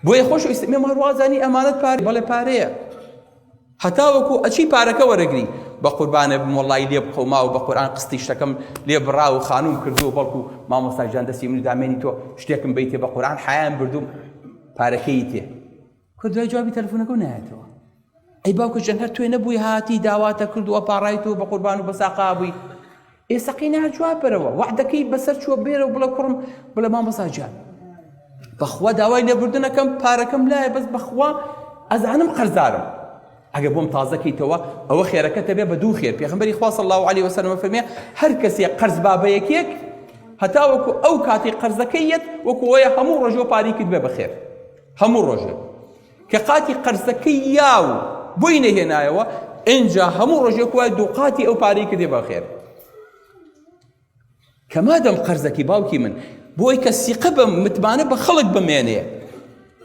بۆیە خۆشەویستە ئێمە هەروازانی ئەمانەت پارێ بەڵێ پارەیە هەتا وەکو ئەچی پارەکە وەرەگری بە قوربانە بم وەڵڵی لێ بخەوما و بە قورئان قستی شتەکەم لێ بڕا و خانوم کردو بەڵکو مامۆستا گیان دەستی من دامێنی تۆ شتێکم بیتێ بە قورئان حەیان بردوم پارەکەی تێ کە دوای جوابی تەلەفۆنەکە نایەتەوە ئەی باوکە جەن هەر توێ نەبووی هاتی داواتە کردووە پاڕایتەوە بە قوربان و بە ساقا بووی ئێسەقی نهات جواب بەرەوە وعدەکەی بەسەر چووە بێرە و بڵێ کوڕم بڵێ مامۆستا گیان بەخوا داوای لێبوردنەکەم پارەکەم لایە بەس بەخوا ئەزانم قەرزدارم ئەگە بۆم تازەکەیتەوە ئەوە خێرەکەتە بێ بە دوو خێر پێغەمبەری خوا صلی الله علیه وسلم فەرمێ هەر کەسێک قەرز بابەیەکێک هەتا وەکو ئەو کاتی قەرزەکەیت وەکو ئەوەیە هەموو ڕۆژێ پاری کرد بێ بەخێر هەموو ڕۆژێ کە قاتی قەرزەکەی یاو بۆی نەهێنایەوە ئینجا هەموو ڕۆژێک وایە دوو قاتی ئەو پارەی کردێ بەخێر کە مادەم قەرزەکی باوکی من بۆی کە سیقە بم متمانە بە خەڵک بمێنێ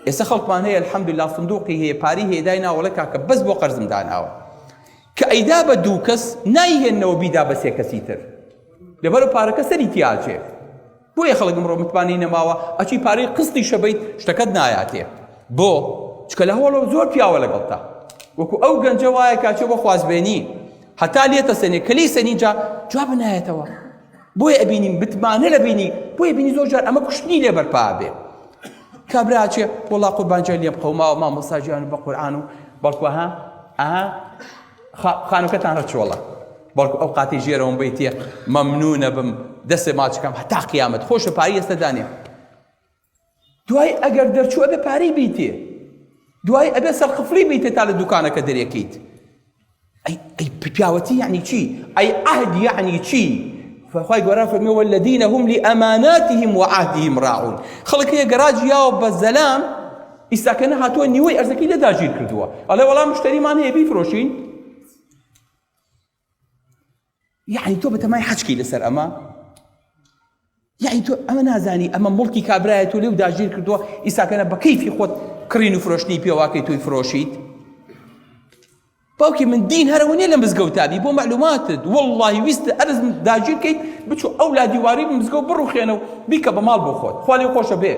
ئێستا خەڵکمان هەیە الحەمدوللا سندوقی هەیە پاری هەیە دایناوە لە کاکە بەس بۆ قەرزم داناوە کە ئەیدا بە دوو کەس نایهێننەوە بیدا بە سێ کەسی تر لەبەرەوە پارەکە سەری تیاچێ بۆیە خەڵک ئەمڕۆ متمانی نەماوە ئەچی پارەی قستی شەبەیت شتەکەت نایاتێ بۆ چکە لە هەوڵەوە زۆر پیاوە لەگەڵتا وەکو ئەو گەنجە وایە کاچێ بۆ خوازبێنی هەتا لێتە سەنێ کەلی سەنیجا جواب نایەتەوە بۆیە ئەبینی متمانە لەبینی بۆیە بینی زۆر جار ئەمە کوشتنی لێ بەرپا بێ کابراچێ وڵا قوربانجە لێ بخەوماوە مامۆستا گیان بە قورئان و بەڵکو ئەها خانووکەتان ڕەچۆڵە بەڵکو ئەو قاتی ژێرەوەم بیتێ مەمنونە بم دەستێ ماچەکەم هەتا قیامەت خۆشە پاری ئێستا دانێ دوای ئەگەر دەرچوو ئەبێ پاری بیتێ دوای ئەبێ سەرخفلی بیتێ تا لە دوکانەکە دەرێکیت ئەی پیاوەتی یعنی چی ئەی عهد یعنی چی فخوای گەورە فەرمێ والذین هم لأماناتهم وعهدهم راعون خەڵک هەیە گەراجی یاوە بە زەلام ئیساکەنە هاتووە نیوەی ئەرزەکەی لە داگیر کردووە ئەڵێ وەڵام مشتەریمان هەیە بیفرۆشین یعنی تۆ بەتەمای حەجکی لەسەر ئەمە یعنی تۆ ئەمە نازانی ئەمە مڵکی کابرایە تۆ لێو داگیر کردووە ئیساکەنە بە کەیفی خۆت کڕین و فرۆشتنی پێواکەی تۆی فرۆشیت باوکی من دین هەرەوە لە مزگەوتابی بۆ معلوماتت وەڵڵاهی ویستە ئەرز داگیر کەیت بچۆ ئەو لا دیواری مزگەوت بڕوخێنە و بیکە بە ماڵ بۆ خۆت خوا لێ خۆشە بێ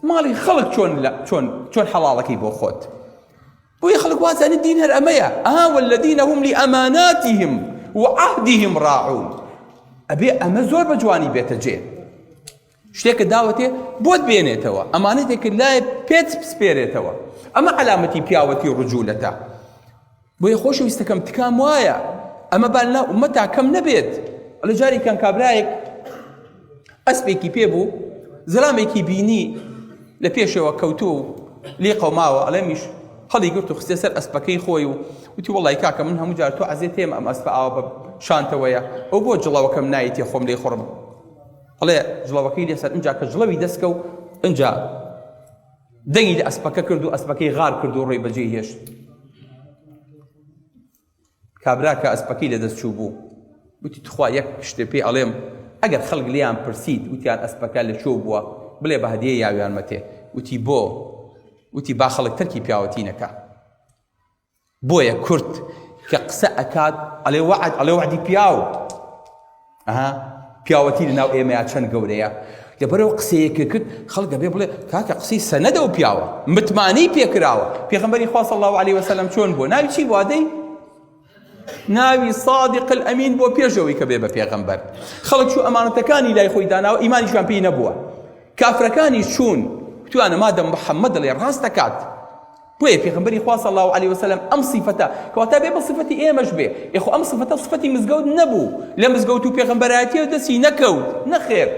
ماڵی خەڵک چۆن حەڵاڵەکەی بۆ خۆت بۆیە خەڵک وازانێ دین هەر ئەمەیە والذین هم لأماناتهم وعهدهم راعون ئەبێ ئەمە زۆر بە جوانی بێتە جێ شتێکە داوەتێ بۆت بێنێتەوە ئەمانەتێکە لای پێت بسپێرێتەوە ئەمە عەلامەتی پیاوەتی ڕجوولەتە بۆیە خۆشەویستەکەم تکام وایە ئەمە بانلا ئومەتا کەم نەبێت ئەلە جارێکیان کابرایەک ئەسپێکی پێبوو زەلامێکی بینی لە پێشەوە کەوتووە و لێ قەوماوە ئەڵێمیش هەڵی گرت و خستێ سەر ئەسپەکەی خۆی و وتی وەڵڵی کاکە من هەموو جار تۆ عەزیت تێم ئەم ئەسپە ئاوە بە شانتەوەیە ئەو بۆ جڵەوەکەم نایەتێ خۆم لێ خوڕم ئەڵێ جڵەوەکەی لێسەر ئینجا کە جڵەوی دەستکە و ئینجا دەنگی لە ئەسپەکە کرد و ئەسپەکەی غار کرد و ڕێی بەجێ هێشت کابرا کە ئەسپەکەی لە دەستچوو بوو وتی تخوا یەک شتێ پێ ئەڵێم ئەگەر خەڵک لیان پرسید وتیان ئەسپەکە لە چۆ بووە بڵێ بە هەدیە یاویان مەتێ وتی بۆ وتی با خەڵک تەرکی پیاوەتی نەکا بۆیە کورت کە قسە ئەکات ئەڵێ وعد ئەڵێ وعدی پیاو پیاوەتی لەناو ئێمەیە چەند گەورەیە لەبەرەوە قسەیەکە کرد خەڵک دەبێ بڵێ کاکە قسەی سەنەدە و پیاوە متمانەی پێکراوە پێغەمبەری خوا صلی الله علیه وسلم چۆن بووە ناوی چی بوو ئادەی ناوی صادق الأمین بۆ پێشەوەی کە بێ بە پێغەمبەر خەڵک چوو ئەمانەتەکانی لای خۆی داناوە ئیمانیشیان پێی نەبووە کافرەکانی چوون توانە مادەم محەممەد دەڵێ ڕاست دەکات بۆیە پێغەمبەری خوا صلی الله علیه وسلم ئەم صیفەتە کەواتە بێ بە صیفەتی ئێمەش بێ ئێخۆ ئەم صیفەتە صیفەتی مزگەوت نەبوو لە مزگەوت و پێغەمبەرایەتیەوە دەستی نەکەوت نەخێر